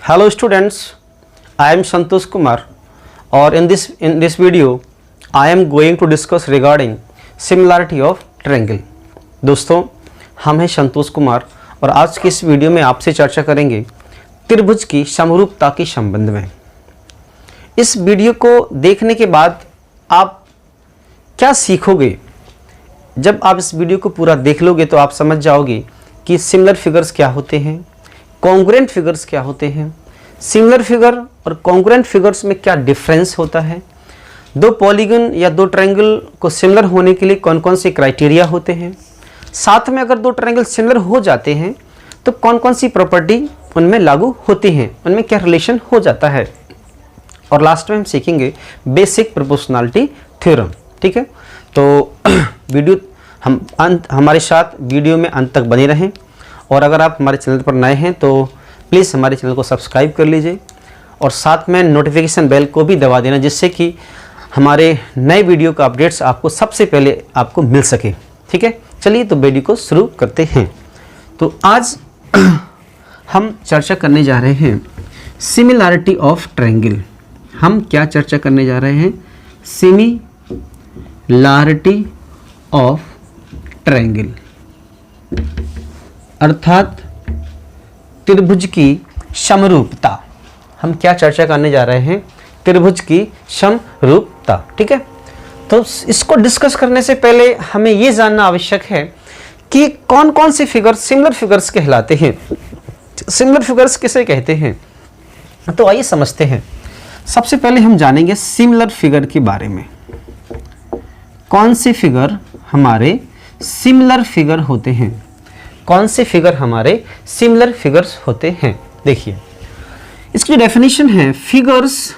Hello students, I am Santosh Kumar or in this video I am going to discuss regarding similarity of triangle। दोस्तों हम हैं संतोष कुमार और आज की इस वीडियो में आपसे चर्चा करेंगे त्रिभुज की समरूपता के संबंध में। इस वीडियो को देखने के बाद आप क्या सीखोगे? जब आप इस वीडियो को पूरा देख लोगे तो आप समझ जाओगे कि सिमिलर फिगर्स क्या होते हैं, कॉन्ग्रुएंट फिगर्स क्या होते हैं, सिमिलर फिगर और कॉन्ग्रुएंट फिगर्स में क्या डिफरेंस होता है, दो पॉलीगन या दो ट्रायंगल को सिमिलर होने के लिए कौन कौन से क्राइटेरिया होते हैं, साथ में अगर दो ट्रायंगल सिमिलर हो जाते हैं तो कौन कौन सी प्रॉपर्टी उनमें लागू होती हैं, उनमें क्या रिलेशन हो जाता है, और लास्ट में हम सीखेंगे बेसिक प्रोपोर्शनैलिटी थ्योरम। ठीक है, तो वीडियो हमारे साथ वीडियो में अंत तक बने रहें और अगर आप हमारे चैनल पर नए हैं तो प्लीज़ हमारे चैनल को सब्सक्राइब कर लीजिए और साथ में नोटिफिकेशन बेल को भी दबा देना जिससे कि हमारे नए वीडियो का अपडेट्स आपको सबसे पहले आपको मिल सके। ठीक है, चलिए तो वीडियो को शुरू करते हैं। तो आज हम चर्चा करने जा रहे हैं सिमिलैरिटी ऑफ ट्रायंगल। हम क्या चर्चा करने जा रहे हैं? सिमिलैरिटी ऑफ ट्रायंगल अर्थात त्रिभुज की समरूपता। हम क्या चर्चा करने जा रहे हैं? त्रिभुज की समरूपता। ठीक है, तो इसको डिस्कस करने से पहले हमें यह जानना आवश्यक है कि कौन कौन से फिगर सिमिलर फिगर्स कहलाते हैं। सिमिलर फिगर्स किसे कहते हैं? तो आइए समझते हैं। सबसे पहले हम जानेंगे सिमिलर फिगर के बारे में। कौन से फिगर हमारे सिमिलर फिगर होते हैं? कौन से फिगर हमारे सिमिलर फिगर्स होते हैं? देखिए इसकी डेफिनेशन है figures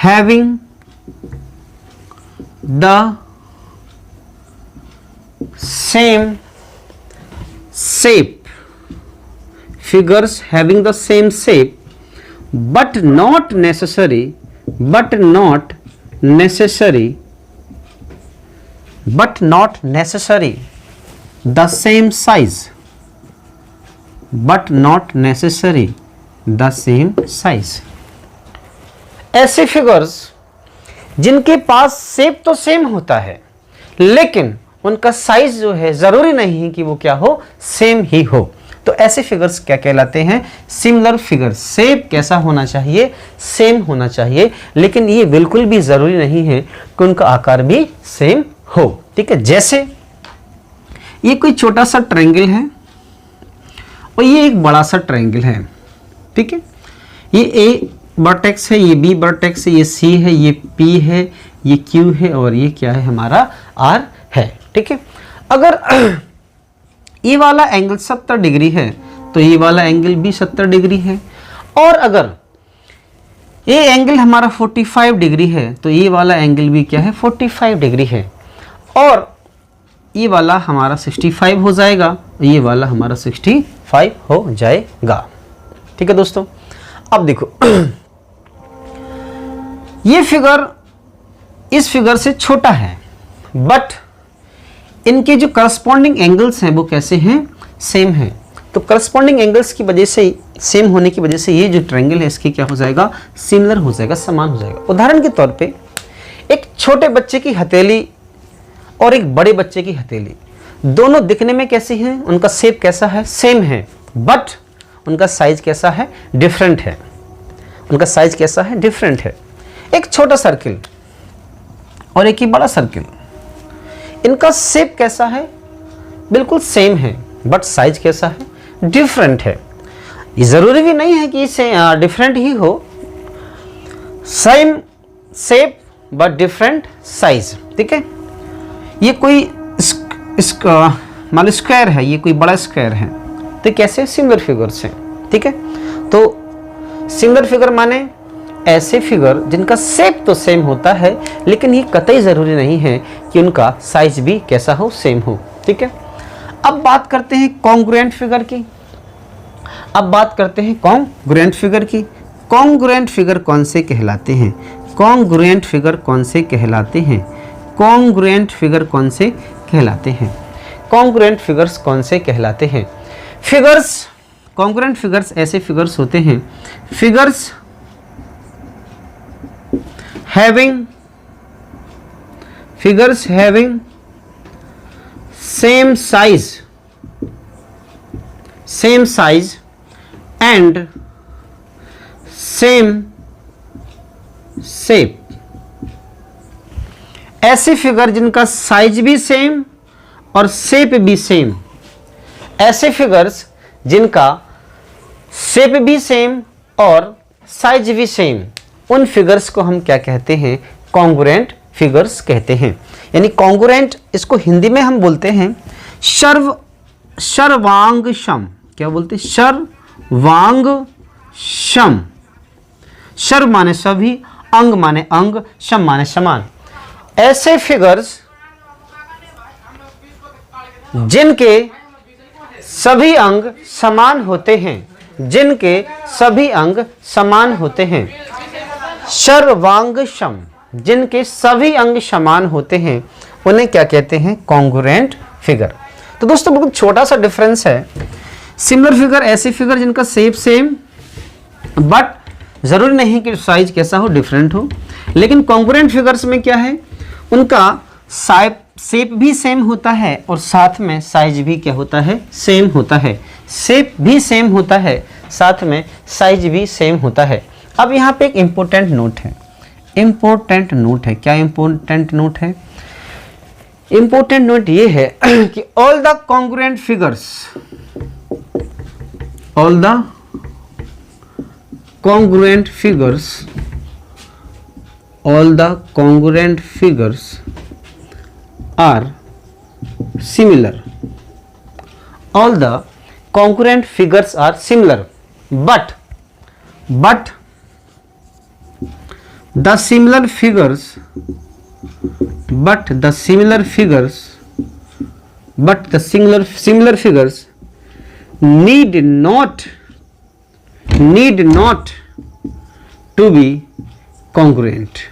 having the same shape, figures having the same shape but not necessary the same size, ऐसे फिगर्स जिनके पास शेप तो सेम होता है लेकिन उनका साइज जो है जरूरी नहीं है कि वो क्या हो, सेम ही हो। तो ऐसे फिगर्स क्या कहलाते हैं? Similar figure. शेप कैसा होना चाहिए? सेम होना चाहिए, लेकिन ये बिल्कुल भी जरूरी नहीं है कि उनका आकार भी सेम हो। ठीक है, जैसे ये कोई छोटा सा ट्रायंगल है और ये एक बड़ा सा ट्रायंगल है। ठीक है, ये ए वर्टेक्स है, ये बी वर्टेक्स है, ये सी है, ये पी है, ये क्यू है और ये क्या है? हमारा आर है। ठीक है, अगर ये वाला एंगल 70 डिग्री है तो ये वाला एंगल भी 70 डिग्री है, और अगर ये एंगल हमारा 45 डिग्री है तो ये वाला एंगल भी क्या है? 45 डिग्री है, और ये वाला हमारा 65 हो जाएगा, ये वाला हमारा 65 हो जाएगा। ठीक है दोस्तों, अब देखो ये फिगर इस फिगर से छोटा है बट इनके जो करस्पॉन्डिंग एंगल्स हैं वो कैसे हैं? सेम हैं। तो करस्पॉन्डिंग एंगल्स की वजह से, सेम होने की वजह से ये जो ट्रायंगल है इसकी क्या हो जाएगा? सिमिलर हो जाएगा, समान हो जाएगा। उदाहरण के तौर पे एक छोटे बच्चे की हथेली और एक बड़े बच्चे की हथेली दोनों दिखने में कैसी हैं? उनका शेप कैसा है? सेम है, बट उनका साइज कैसा है? डिफरेंट है। उनका साइज कैसा है? डिफरेंट है। एक छोटा सर्किल और एक ही बड़ा सर्किल, इनका शेप कैसा है? बिल्कुल सेम है, बट साइज कैसा है? डिफरेंट है। ये जरूरी भी नहीं है कि इसे डिफरेंट ही हो, same shape but different size. ठीक है, ये कोई मान लो स्क्वायर है, ये कोई बड़ा स्क्वायर है, तो कैसे? सिमिलर फिगर्स हैं। ठीक है, तो सिमिलर फिगर माने ऐसे फिगर जिनका शेप तो सेम होता है लेकिन ये कतई ज़रूरी नहीं है कि उनका साइज भी कैसा हो? सेम हो। ठीक है, अब बात करते हैं कॉन्ग्रुएंट फिगर की। कॉन्ग्रुएंट फिगर कौन से कहलाते हैं? कॉन्ग्रुएंट फिगर कौन से कहलाते हैं? कॉन्ग्रुएंट फिगर्स कौन से कहलाते हैं? फिगर्स, कॉन्ग्रुएंट फिगर्स ऐसे फिगर्स होते हैं, figures having same size and same shape. ऐसे फिगर जिनका साइज भी सेम और शेप भी सेम, ऐसे फिगर्स जिनका शेप भी सेम और साइज भी सेम, उन फिगर्स को हम क्या कहते हैं? कॉन्ग्रुएंट फिगर्स कहते हैं। यानी कॉन्ग्रुएंट, इसको हिंदी में हम बोलते हैं सर्वांग सम। क्या बोलते हैं? सर्वांग सम। सर्व माने सभी, अंग माने अंग, सम माने समान। ऐसे फिगर्स जिनके सभी अंग समान होते हैं, जिनके सभी अंग समान होते हैं, सर्वांग सम, जिनके सभी अंग समान होते हैं, उन्हें क्या कहते हैं? Congruent figure. तो दोस्तों बहुत छोटा सा डिफरेंस है। सिमिलर फिगर ऐसे फिगर जिनका शेप सेम, बट जरूरी नहीं कि साइज कैसा हो, डिफरेंट हो। लेकिन कॉन्ग्रुएंट फिगर्स में क्या है? उनका शेप भी सेम होता है और साथ में साइज भी क्या होता है? सेम होता है। शेप भी सेम होता है, साथ में साइज भी सेम होता है। अब यहाँ पे एक इंपॉर्टेंट नोट है, क्या इंपॉर्टेंट नोट है? इंपॉर्टेंट नोट ये है कि all the congruent figures are similar. All the congruent figures are similar, but the similar figures need not to be congruent.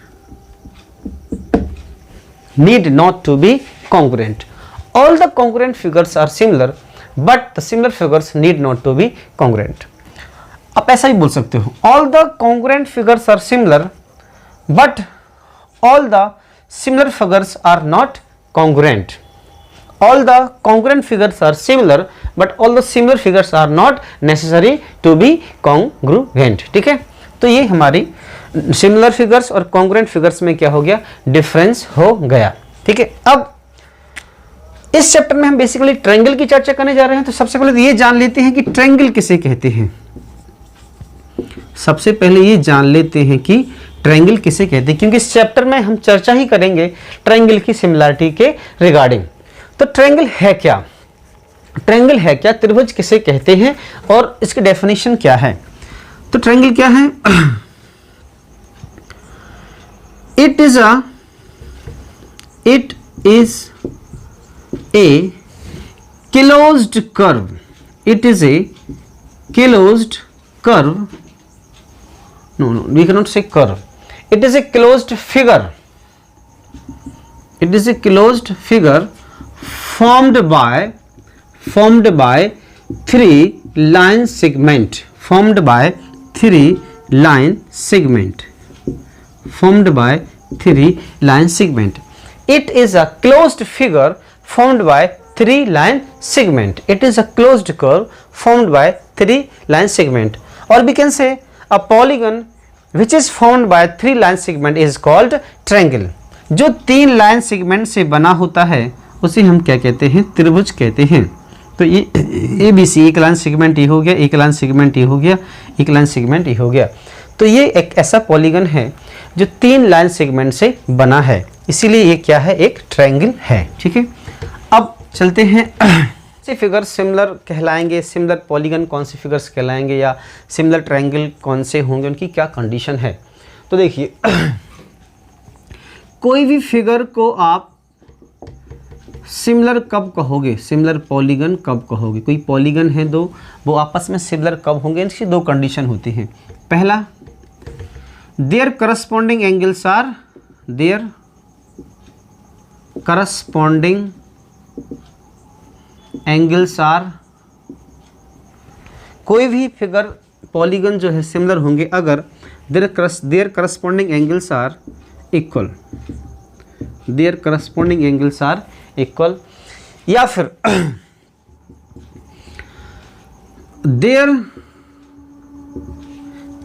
Need not to be congruent. All the congruent figures are similar, but the similar figures need not to be congruent. आप ऐसा ही बोल सकते हो, all the congruent figures are similar, but all the similar figures are not congruent. All the congruent figures are similar, but all the similar figures are not necessary to be congruent. ठीक है, तो ये हमारी similar figures और congruent figures में क्या हो गया? डिफरेंस हो गया। ठीक है, अब इस चैप्टर में हम बेसिकली ट्रायंगल की चर्चा करने जा रहे हैं। तो सबसे पहले तो ये जान लेते हैं कि ट्रायंगल किसे कहते हैं। सबसे पहले ये जान लेते हैं कि ट्रायंगल किसे कहते हैं, क्योंकि इस चैप्टर में हम चर्चा ही करेंगे ट्रायंगल की सिमिलरिटी के रिगार्डिंग। तो ट्रायंगल है क्या? त्रिभुज किसे कहते हैं और इसकी डेफिनेशन क्या है? तो ट्रायंगल क्या है? It is a closed curve. It is a closed curve. No, we cannot say curve. It is a closed figure. It is a closed figure formed by three line segment. Formed by three line segment. It is a closed figure formed by three line segment. It is a closed curve formed by three line segment. Or we can say a polygon which is formed by three line segment is called triangle. जो तीन line segment से बना होता है उसे हम क्या कहते हैं? त्रिभुज कहते हैं। तो ये ABC, एक लाइन सेगमेंट ये हो गया, एक लाइन सेगमेंट ये हो गया, एक लाइन सेगमेंट ये हो गया। तो ये एक ऐसा पॉलीगन है जो तीन लाइन सेगमेंट से बना है, इसीलिए ये क्या है? एक ट्रायंगल है। ठीक है, अब चलते हैं से फिगर सिमिलर कहलाएंगे, सिमिलर पॉलीगन कौन से फिगर्स कहलाएंगे या सिमिलर ट्रायंगल कौन से होंगे, उनकी क्या कंडीशन है। तो देखिए कोई भी फिगर को आप सिमिलर कब कहोगे? सिमिलर पॉलीगन कब कहोगे? कोई पॉलीगन है दो, वो आपस में सिमिलर कब होंगे? इसकी दो कंडीशन होती हैं। पहला, their corresponding angles are कोई भी फिगर पॉलीगन जो है सिमिलर होंगे अगर their corresponding angles are equal, their corresponding angles are equal, या फिर their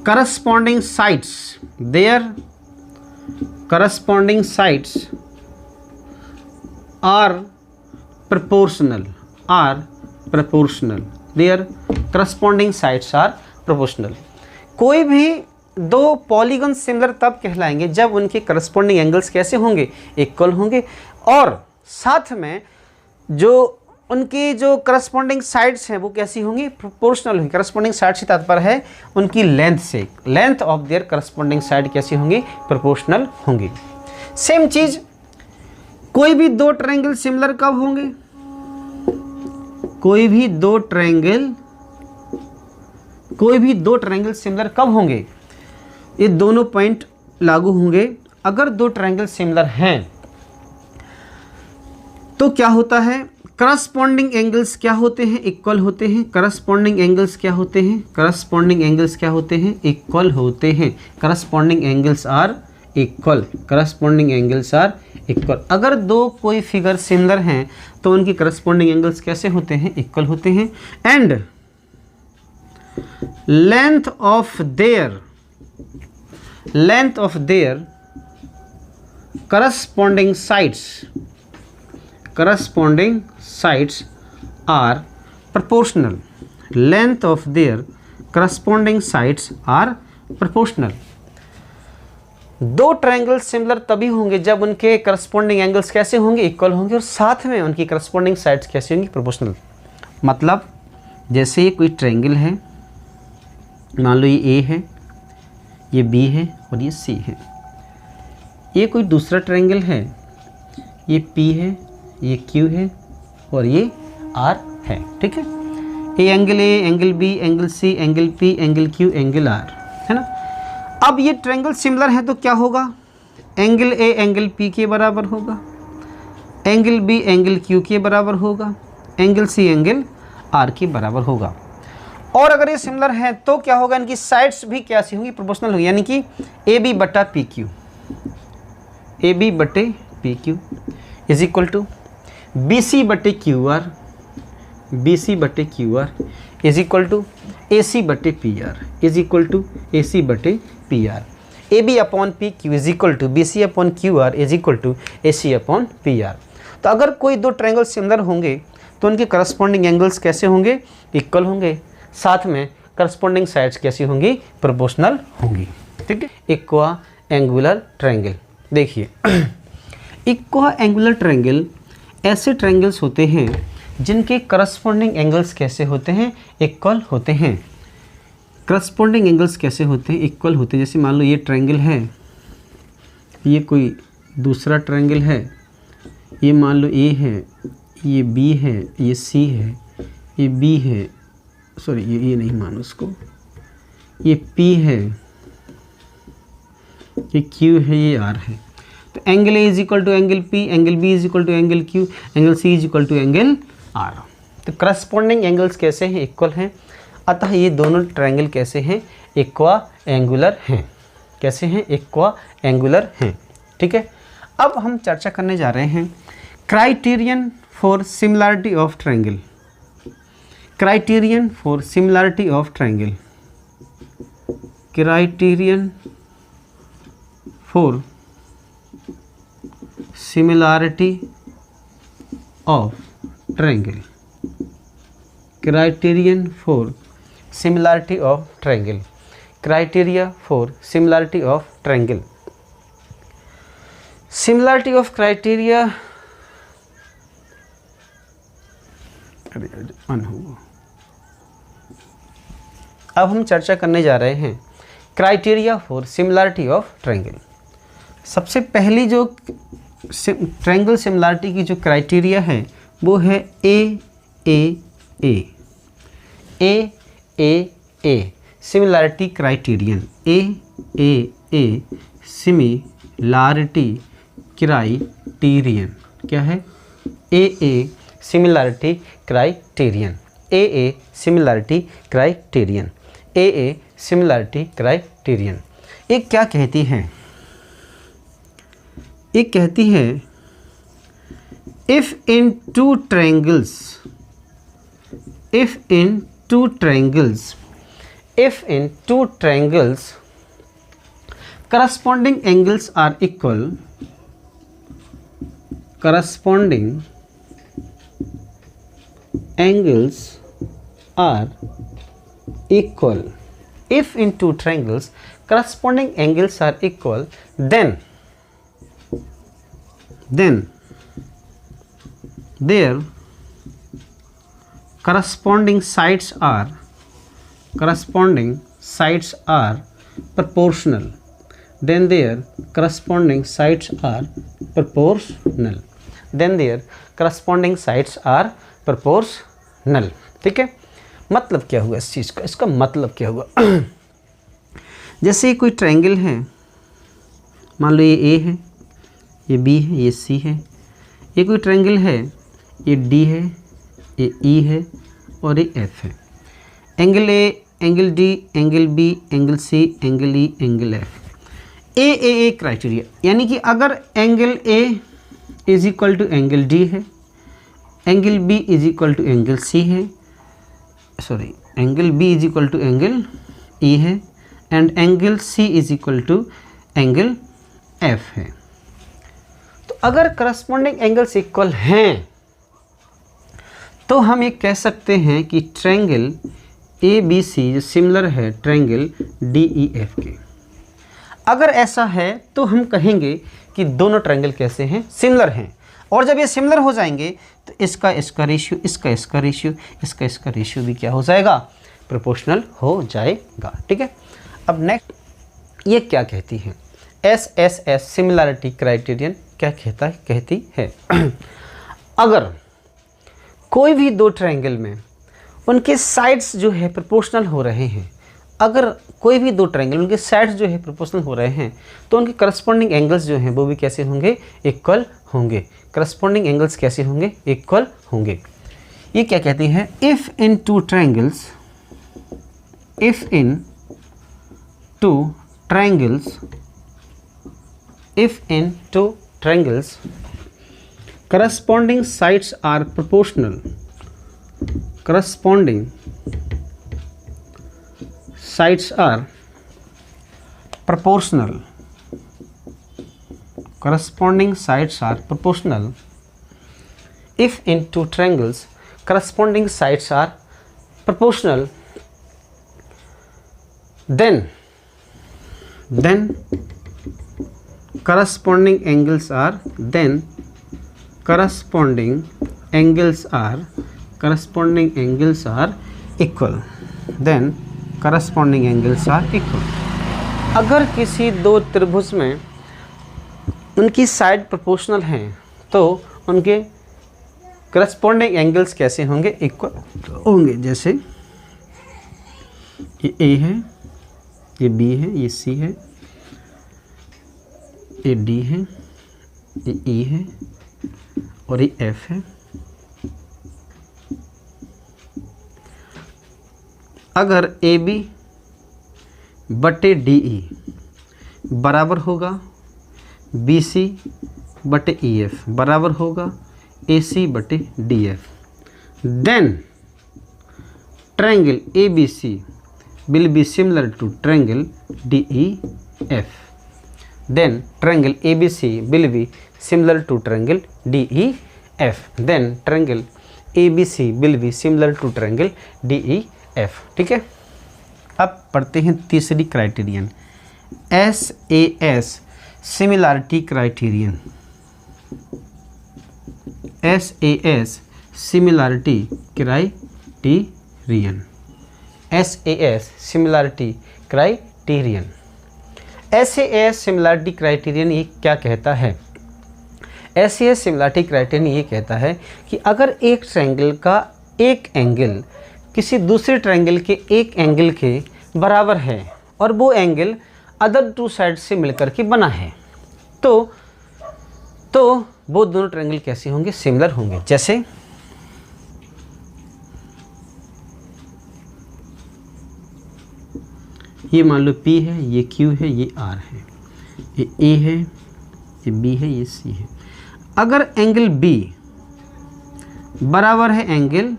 corresponding sides, their corresponding sides are proportional, their corresponding sides are proportional। कोई भी दो पॉलीगन सिमिलर तब कहलाएंगे जब उनके करस्पॉन्डिंग एंगल्स कैसे होंगे, इक्वल होंगे, और साथ में जो उनकी जो करस्पॉन्डिंग साइड्स हैं वो कैसी होंगी, प्रोपोर्शनल होंगी। करस्पॉन्डिंग साइड से तात्पर्य है उनकी लेंथ से, length of their corresponding side कैसी होंगी, प्रोपोर्शनल होंगी। सेम चीज कोई भी दो ट्रायंगल सिमिलर कब होंगे, कोई भी दो ट्रायंगल सिमिलर कब होंगे, ये दोनों पॉइंट लागू होंगे अगर दो ट्रायंगल सिमिलर हैं तो क्या होता है, करस्पॉन्डिंग एंगल्स क्या होते हैं, इक्वल होते हैं। करस्पॉन्डिंग एंगल्स क्या होते हैं, करस्पॉन्डिंग एंगल्स क्या होते हैं, इक्वल होते हैं। Corresponding angles are equal, corresponding angles are equal. अगर दो कोई फिगर सिमिलर हैं तो उनकी करस्पॉन्डिंग एंगल्स कैसे होते हैं, इक्वल होते हैं। And length of their corresponding sides are proportional, length of their corresponding sides are proportional. दो ट्रायंगल सिमिलर तभी होंगे जब उनके करस्पॉन्डिंग एंगल्स कैसे होंगे, इक्वल होंगे, और साथ में उनकी करस्पॉन्डिंग साइड्स कैसे होंगी, प्रोपोर्शनल। मतलब जैसे ये कोई ट्रायंगल है, मान लो ये ए है, ये बी है और ये सी है। ये कोई दूसरा ट्रायंगल है, ये पी है, ये क्यू है और ये आर है, ठीक है। ये angle A, angle B, angle C, angle P, angle Q, angle R, है ना। अब ये ट्रायंगल सिमिलर है तो क्या होगा, एंगल ए एंगल पी के बराबर होगा, एंगल बी एंगल क्यू के बराबर होगा, एंगल सी एंगल आर के बराबर होगा। और अगर ये सिमिलर है तो क्या होगा, इनकी साइड्स भी कैसी होंगी, प्रोपोर्शनल होंगी। यानी कि ए बी बटा पी क्यू, ए बी बटे P Q is equal to B C बटे क्यू आर, बी सी बटे Q R is equal to A C बटे P R, is equal to A C बटे P R. A B upon P Q is equal to B C upon Q R is equal to A C upon P R. तो अगर कोई दो triangle similar होंगे तो उनके corresponding angles कैसे होंगे, इक्वल होंगे, साथ में करस्पॉन्डिंग साइड्स कैसी होंगी, प्रोपोर्शनल होंगी, ठीक है। इक्वा एंगुलर ट्रायंगल, देखिए इक्वा एंगुलर ट्रायंगल ऐसे ट्रायंगल्स होते हैं जिनके करस्पॉन्डिंग एंगल्स कैसे होते हैं, इक्वल होते हैं। करस्पॉन्डिंग एंगल्स कैसे होते हैं, इक्वल होते हैं। जैसे मान लो ये ट्रायंगल है, ये कोई दूसरा ट्रायंगल है, ये मान लो ए है, ये बी है, ये सी है, ये बी है, सॉरी ये नहीं मानो उसको, ये पी है, ये क्यू है, ये आर है। तो angle A is equal to angle P, angle B is equal to angle Q, angle C is equal to angle R. तो करस्पॉन्डिंग एंगल्स कैसे हैं, इक्वल हैं। अतः ये दोनों ट्रायंगल कैसे हैं, इक्वा एंगुलर हैं। कैसे हैं, इक्वा एंगुलर हैं, ठीक है। अब हम चर्चा करने जा रहे हैं criterion for similarity of triangle, criterion for similarity of triangle, criterion for similarity of triangle, criterion for similarity of triangle, criteria for similarity of triangle, similarity of criteria अब हम चर्चा करने जा रहे हैं criteria for similarity of triangle. सबसे पहली जो ट्रायंगल सिमिलैरिटी की जो क्राइटेरिया है वो है A A A, A A A similarity criterion, A A A similarity criterion. क्या है, A A similarity criterion. AA similarity criterion, AA similarity criterion. एक क्या कहती है, एक कहती है if in two triangles, if in two triangles, if in two triangles corresponding angles are equal, corresponding angles are equal, if in two triangles corresponding angles are equal, then their corresponding sides are proportional, then their corresponding sides are proportional, then their corresponding sides are proportional। ठीक है, मतलब क्या हुआ इस चीज़ का, इसका मतलब क्या हुआ जैसे कोई ट्रायंगल है, मान लो ये ए है, ये बी है, ये सी है। ये कोई ट्रायंगल है, ये डी है, ये ई है और ये एफ है। Angle A, angle D, angle B, angle C, angle E, angle F. A criteria, यानी कि अगर angle A is equal to angle D है, angle B is equal to angle C है, sorry angle B is equal to angle E है, and angle C is equal to angle F है। तो अगर corresponding angles equal हैं तो हम ये कह सकते हैं कि ट्रायंगल ए बी सी जो सिमिलर है ट्रायंगल डी ई एफ के। अगर ऐसा है तो हम कहेंगे कि दोनों ट्रायंगल कैसे हैं, सिमिलर हैं। और जब ये सिमिलर हो जाएंगे तो इसका रेशियो, इसका रेशियो भी क्या हो जाएगा, प्रोपोर्शनल हो जाएगा। ठीक है, अब नेक्स्ट ये क्या कहती है, SSS सिमिलैरिटी क्राइटेरियन क्या कहती है अगर कोई भी दो ट्रायंगल में उनके साइड्स जो है प्रोपोर्शनल हो रहे हैं, अगर कोई भी दो ट्रायंगल उनके साइड्स जो है प्रोपोर्शनल हो रहे हैं तो उनके करस्पॉन्डिंग एंगल्स जो हैं वो भी कैसे होंगे, इक्वल होंगे। करस्पॉन्डिंग एंगल्स कैसे होंगे, इक्वल होंगे। ये क्या कहती है, if in two triangles corresponding sides are proportional, corresponding sides are proportional, corresponding sides are proportional, if in two triangles corresponding sides are proportional, then corresponding angles are equal, then corresponding angles are equal। अगर किसी दो त्रिभुज में उनकी side proportional हैं तो उनके corresponding angles कैसे होंगे, इक्वल होंगे। जैसे ये ए है, ये बी है, ये सी है, ये डी है, ये ई है और ये एफ है। अगर ए बी बटे डी ई बराबर होगा बी सी बटे ई एफ बराबर होगा ए सी बटे D F, then triangle A B C will be similar to triangle DEF, then triangle ABC will be similar to triangle DEF, then triangle ABC will be similar to triangle DEF। ठीक है, अब पढ़ते हैं तीसरी criterion, SAS similarity criterion. SAS similarity criterion, SAS similarity criterion. SAS similarity criterion ये क्या कहता है, SAS सिमिलैरिटी क्राइटेरियन ये कहता है कि अगर एक ट्रायंगल का एक एंगल किसी दूसरे ट्रायंगल के एक एंगल के बराबर है और वो एंगल अदर टू साइड से मिलकर के बना है तो वो दोनों ट्रायंगल कैसे होंगे, सिमिलर होंगे। जैसे ये मान लो P है, ये Q है, ये R है, ये A है, ये B है, ये C है। अगर एंगल B बराबर है एंगल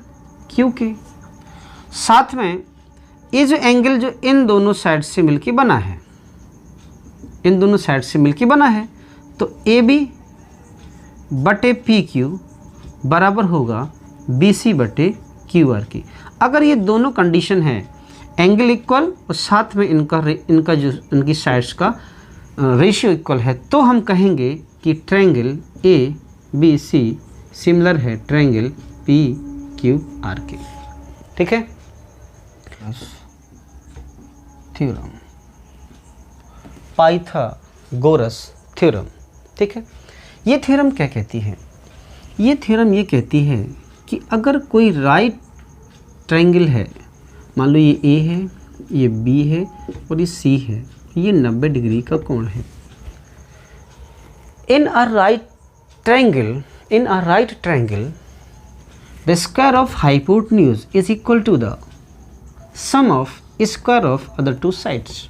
Q के, साथ में ये जो एंगल जो इन दोनों साइड से मिलके बना है, इन दोनों साइड से मिलके बना है, तो AB बटे PQ बराबर होगा BC बटे QR की। अगर ये दोनों कंडीशन है, एंगल इक्वल और साथ में इनका जो इनकी साइड्स का रेशियो इक्वल है, तो हम कहेंगे कि ट्रायंगल ABC सिमिलर है ट्रायंगल PQR के। ठीक है, थ्योरम, पाइथागोरस थ्योरम। ठीक है, ये थ्योरम क्या कहती है? ये थ्योरम ये कहती है कि अगर कोई राइट ट्रायंगल है, मान लो ये A है, ये B है और ये C है, ये 90 डिग्री का कोण है। In a right triangle the square of hypotenuse is equal to the sum of square of other two sides.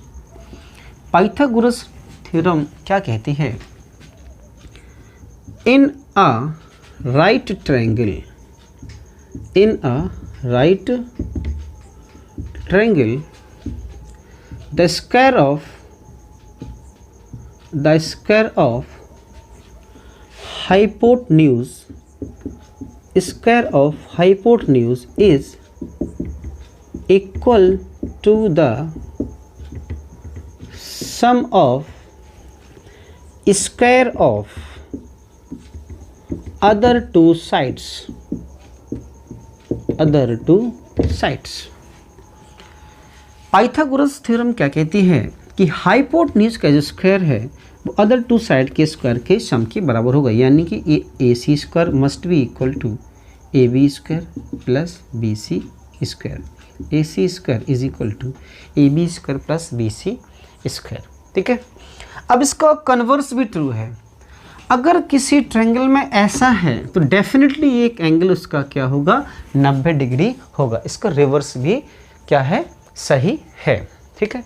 Pythagoras theorem क्या कहती है? In a right triangle, the square of hypotenuse is equal to the sum of square of other two sides। Pythagoras theorem क्या कहती है कि hypotenuse का जो square है वो अदर टू साइड के स्क्वायर के सम के बराबर होगा, यानी कि A C square must be equal to A B square plus B C square. A C square is equal to A B square plus B C square. ठीक है, अब इसका कन्वर्स भी ट्रू है। अगर किसी ट्रायंगल में ऐसा है तो डेफिनेटली एक एंगल उसका क्या होगा? 90 डिग्री होगा। इसका रिवर्स भी क्या है? सही है। ठीक है,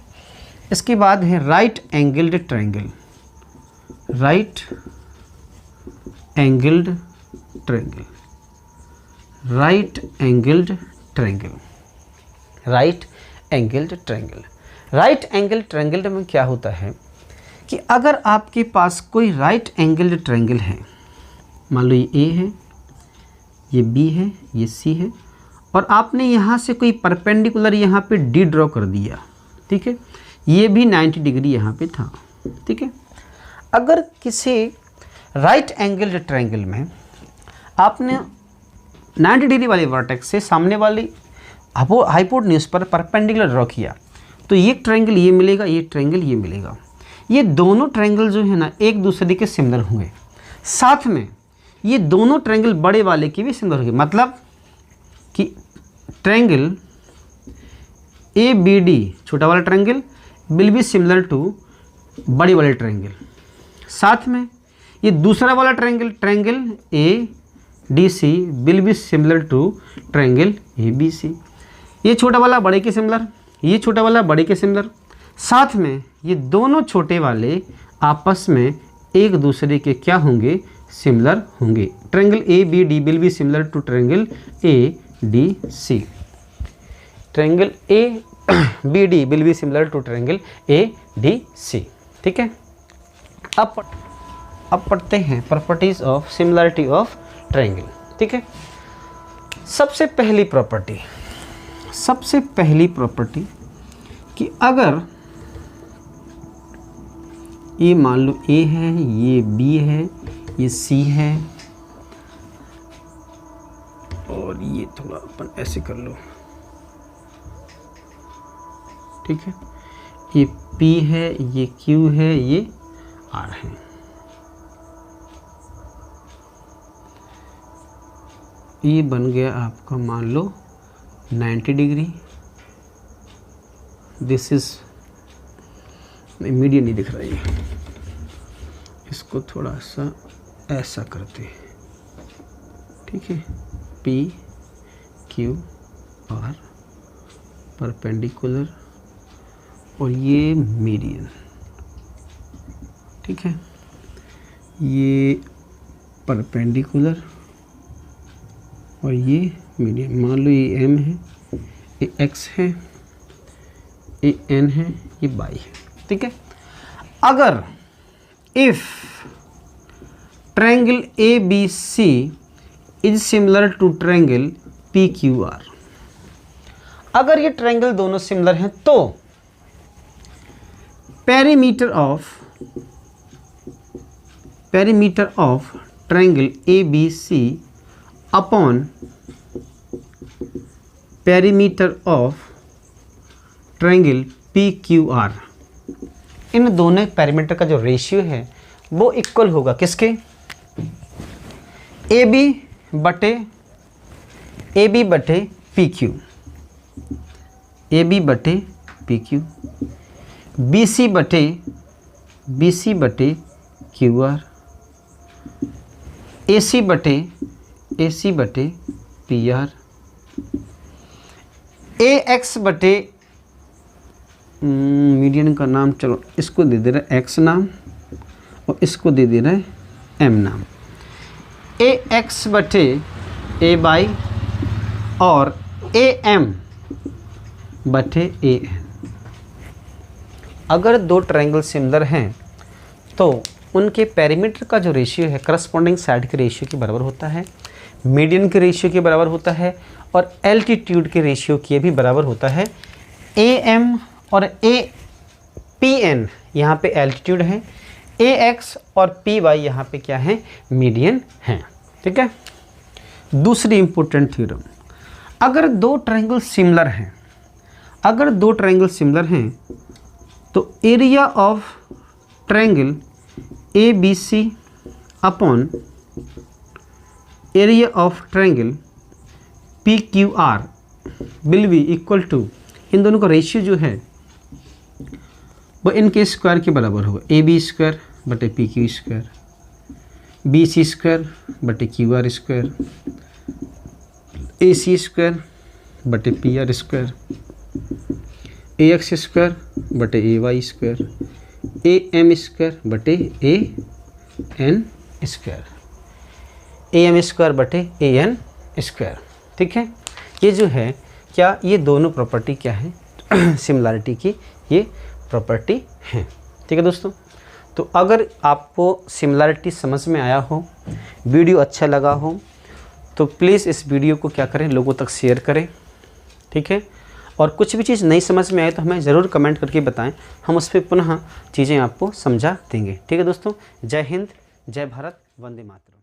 इसके बाद है right angled triangle. Right angled triangle में क्या होता है कि अगर आपके पास कोई राइट एंगल्ड ट्रायंगल है, मान लो ये A है, ये B है, ये C है, और आपने यहाँ से कोई परपेंडिकुलर यहाँ पे D ड्रॉ कर दिया। ठीक है, ये भी 90 डिग्री यहाँ पे था। ठीक है, अगर किसी राइट एंगल्ड ट्रायंगल में आपने 90 डिग्री वाली वर्टेक्स से सामने वाली हाइपोटेन्यूज पर परपेंडिकुलर ड्रॉ किया, तो ये ट्रायंगल ये मिलेगा, ये ट्रायंगल ये मिलेगा। ये दोनों ट्रायंगल जो है ना एक दूसरे के सिमिलर होंगे, साथ में ये दोनों ट्रायंगल बड़े वाले की भी सिमिलर होंगे। मतलब कि ट्रायंगल ए बी डी छोटा वाला triangle will be similar to बड़ी वाले ट्रायंगल। साथ में ये दूसरा वाला triangle A D C will be similar to triangle A B C. ये छोटा वाला बड़े के सिमिलर, ये छोटा वाला बड़े के सिमिलर। साथ में ये दोनों छोटे वाले आपस में एक दूसरे के क्या होंगे? सिमिलर होंगे। Triangle A B D will be similar to triangle A D C. Triangle A B D will be similar to triangle A D C. ठीक है, अब पढ़ते हैं properties of similarity of triangle. ठीक है, सबसे पहली प्रॉपर्टी कि अगर ये मान लो A है, ये B है, ये C है, और ये थोड़ा अपन ऐसे कर लो। ठीक है, ये P है, ये Q है, ये R है। ये बन गया आपका मान लो 90 डिग्री। दिस इज मीडियम नहीं दिख रहा है, इसको थोड़ा सा ऐसा करते हैं। ठीक है, P Q R परपेंडिकुलर और ये मीडियन, ठीक है। ये परपेंडिकुलर और ये मीडियन। मान लो ये एम है, ये एक्स है, ये एन है, ये वाई है, ठीक है। अगर if triangle A B C is similar to triangle P Q R, अगर ये ट्रायंगल दोनों सिमिलर हैं तो perimeter of triangle A B C upon perimeter of triangle P Q R, इन दोनों पैरामीटर का जो रेशियो है वो इक्वल होगा किसके? ए बी बटे पी क्यू, ए बी बटे पी क्यू, बी सी बटे क्यू आर, ए सी बटे पी आर, ए एक्स बटे मीडियन का नाम, चलो इसको दे दे रहा है एक्स नाम और इसको दे दे रहा है एम नाम। ए एक्स बटे ए वाई और ए एम बटे ए एन। अगर दो ट्रायंगल सिमिलर हैं तो उनके पेरीमीटर का जो रेशियो है करस्पॉन्डिंग साइड के रेशियो के बराबर होता है, मीडियन के रेशियो के बराबर होता है और एल्टीट्यूड के रेशियो के भी बराबर होता है। ए एम और ए पी एन यहाँ पे एल्टीट्यूड है, ए एक्स और पी वाई यहाँ पे क्या है? मीडियन है, ठीक है। दूसरी इंपॉर्टेंट थ्योरम, अगर दो ट्रायंगल सिमिलर हैं तो area of triangle A B C upon area of triangle P Q R will be equal to, इन दोनों का रेशियो जो है वो इनके स्क्वायर के बराबर होगा। ए बी स्क्वायर बटे P Q square, B C square बटे Q R square, A C square बटे P R square, A X square बटे A Y square, A M square बटे A N square, A M square बटे A N square, ठीक है। ये जो है क्या, ये दोनों प्रॉपर्टी क्या है? सिमिलरिटी की ये प्रॉपर्टी है, ठीक है दोस्तों। तो अगर आपको सिमिलरिटी समझ में आया हो, वीडियो अच्छा लगा हो तो प्लीज़ इस वीडियो को क्या करें, लोगों तक शेयर करें, ठीक है। और कुछ भी चीज़ नहीं समझ में आए तो हमें ज़रूर कमेंट करके बताएं, हम उस पर पुनः चीज़ें आपको समझा देंगे, ठीक है दोस्तों। जय हिंद, जय भारत, वंदे मातरम।